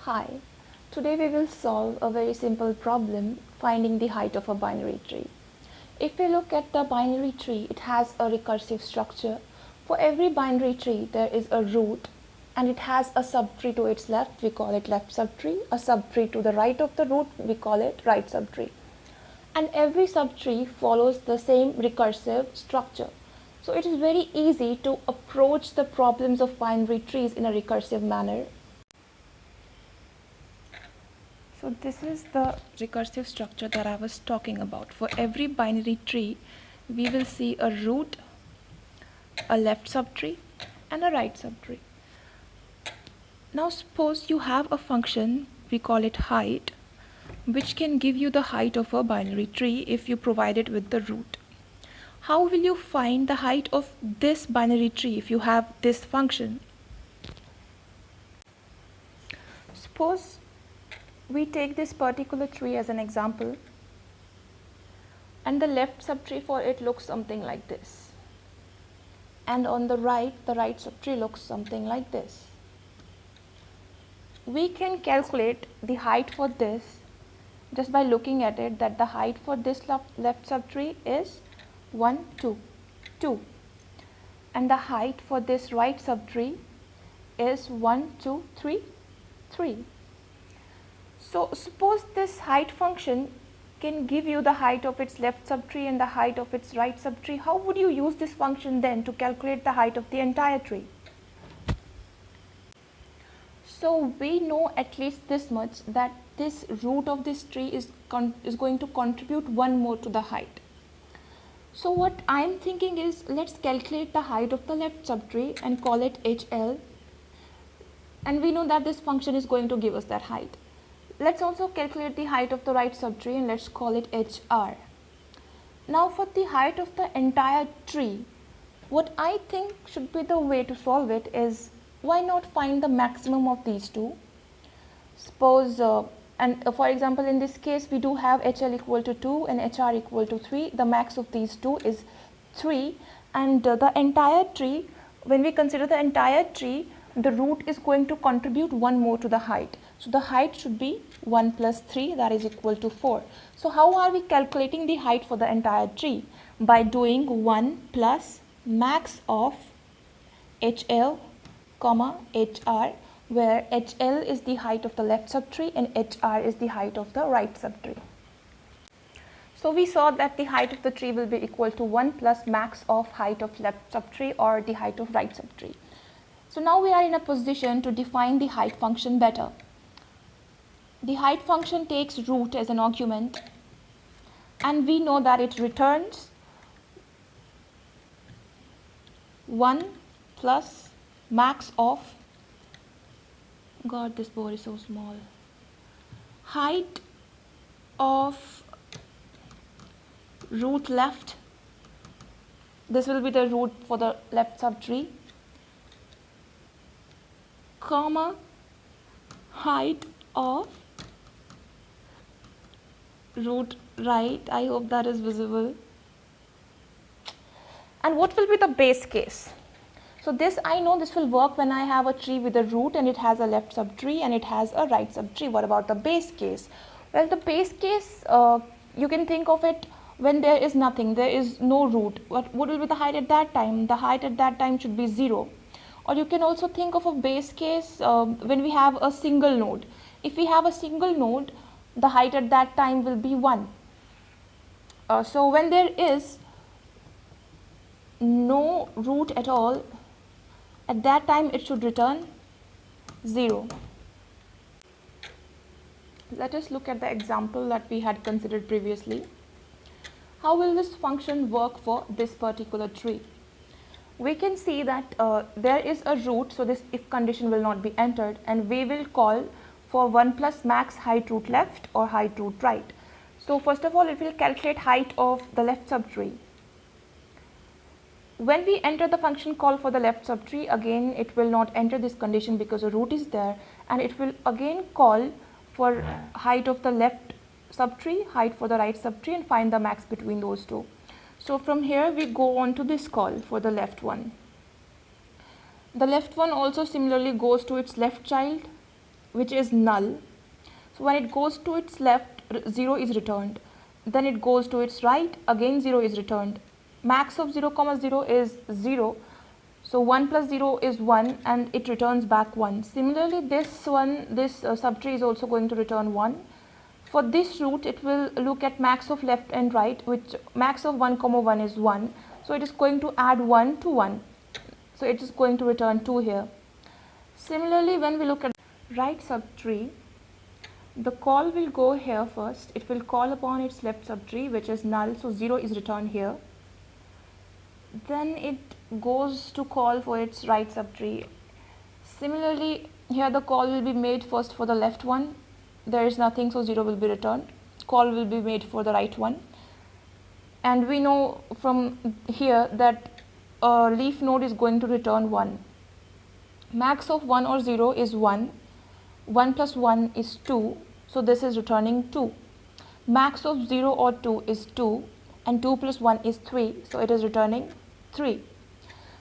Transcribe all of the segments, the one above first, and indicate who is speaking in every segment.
Speaker 1: Hi, today we will solve a very simple problem, finding the height of a binary tree. If we look at the binary tree, it has a recursive structure. For every binary tree, there is a root and it has a subtree to its left, we call it left subtree. A subtree to the right of the root, we call it right subtree. And every subtree follows the same recursive structure. So it is very easy to approach the problems of binary trees in a recursive manner. So this is the recursive structure that I was talking about. For every binary tree, we will see a root, a left subtree, and a right subtree. Now suppose you have a function, we call it height, which can give you the height of a binary tree if you provide it with the root. How will you find the height of this binary tree if you have this function? Suppose we take this particular tree as an example, and the left subtree for it looks something like this, and on the right subtree looks something like this. We can calculate the height for this just by looking at it, that the height for this left subtree is 1, 2, 2, and the height for this right subtree is 1, 2, 3, 3. So suppose this height function can give you the height of its left subtree and the height of its right subtree. How would you use this function then to calculate the height of the entire tree? So we know at least this much, that this root of this tree is going to contribute one more to the height. So what I am thinking is, let's calculate the height of the left subtree and call it HL, and we know that this function is going to give us that height. Let's also calculate the height of the right subtree and let's call it HR. Now for the height of the entire tree, what I think should be the way to solve it is, why not find the maximum of these two? Suppose, for example, in this case we do have HL equal to 2 and HR equal to 3. The max of these two is 3, and the entire tree, when we consider the entire tree, the root is going to contribute one more to the height. So the height should be 1 plus 3, that is equal to 4. So how are we calculating the height for the entire tree? By doing 1 plus max of HL comma HR, where HL is the height of the left subtree and HR is the height of the right subtree. So we saw that the height of the tree will be equal to 1 plus max of height of left subtree or the height of right subtree. So now we are in a position to define the height function better. The height function takes root as an argument, and we know that it returns 1 plus max of, God, this board is so small, height of root left. This will be the root for the left subtree, comma height of root right. I hope that is visible. And what will be the base case? So this, I know this will work when I have a tree with a root and it has a left subtree and it has a right subtree. What about the base case? Well, the base case, you can think of it when there is nothing, there is no root. What will be the height at that time? The height at that time should be 0. Or you can also think of a base case when we have a single node. If we have a single node, the height at that time will be 1. So when there is no root at all, at that time it should return 0. Let us look at the example that we had considered previously. How will this function work for this particular tree? We can see that there is a root, so this if condition will not be entered, and we will call for 1 plus max height root left or height root right. So first of all, it will calculate height of the left subtree. When we enter the function call for the left subtree, again it will not enter this condition because a root is there, and it will again call for height of the left subtree, height for the right subtree, and find the max between those two. So from here we go on to this call for the left one. The left one also similarly goes to its left child which is null. So when it goes to its left, 0 is returned. Then it goes to its right, again 0 is returned. Max of 0 comma 0 is 0. So 1 plus 0 is 1 and it returns back 1. Similarly, this subtree is also going to return 1. For this root, it will look at max of left and right, which max of 1 comma 1 is 1. So it is going to add 1 to 1. So it is going to return 2 here. Similarly, when we look at right subtree, the call will go here first. It will call upon its left subtree, which is null, so 0 is returned here. Then it goes to call for its right subtree. Similarly, here the call will be made first for the left one. There is nothing, so 0 will be returned. Call will be made for the right one. And we know from here that a leaf node is going to return 1. Max of 1 or 0 is 1. 1 plus 1 is 2, so this is returning 2. Max of 0 or 2 is 2, and 2 plus 1 is 3, so it is returning 3.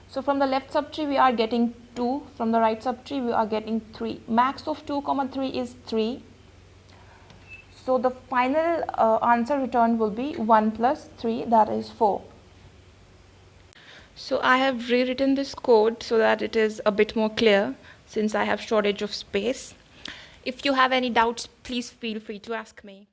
Speaker 1: So from the left subtree we are getting 2, from the right subtree we are getting 3. Max of 2 comma 3 is 3. So the final answer returned will be 1 plus 3, that is 4. So I have rewritten this code so that it is a bit more clear, since I have shortage of space. If you have any doubts, please feel free to ask me.